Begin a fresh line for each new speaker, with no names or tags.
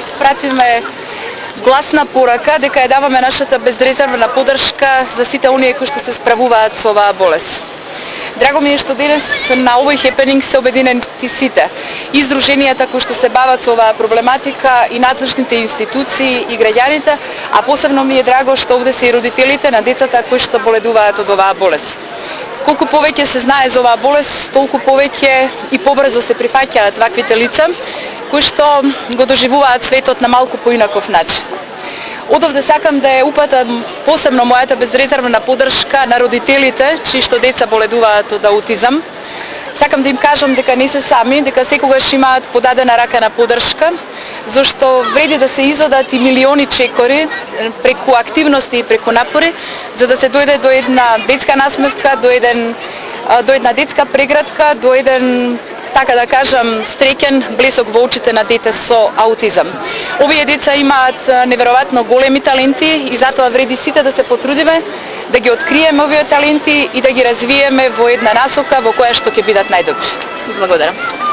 испратиме гласна порака дека ја даваме нашата безрезервна поддршка за сите оние кои што се справуваат со оваа болест. Драго ми е што денес на овој хепенинг се обединети сите. И здруженијата кои што се бават со оваа проблематика, и надлежните институции, и граѓаните, а посебно ми е драго што овде се и родителите на децата кои што боледуваат од оваа болест. Колку повеќе се знае за оваа болест, толку повеќе и побрзо се прифаќаат ваквите лица кои што го доживуваат светот на малку поинаков начин. Одовде сакам да ја упатам посебно мојата безрезервна поддршка на родителите чии што деца боледуваат од аутизам. Сакам да им кажам дека не се сами, дека секогаш имаат подадена рака на поддршка, зашто вреди да се изодат и милиони чекори преку активности и преку напори, за да се дојде до една детска насмевка, до една детска преградка, до еден, така да кажам, среќен блесок во очите на дете со аутизам. Овие деца имаат неверојатно големи таленти и затоа вреди сите да се потрудиме да ги откриеме овие таленти и да ги развиеме во една насока во која што ќе бидат најдобри. Благодарам.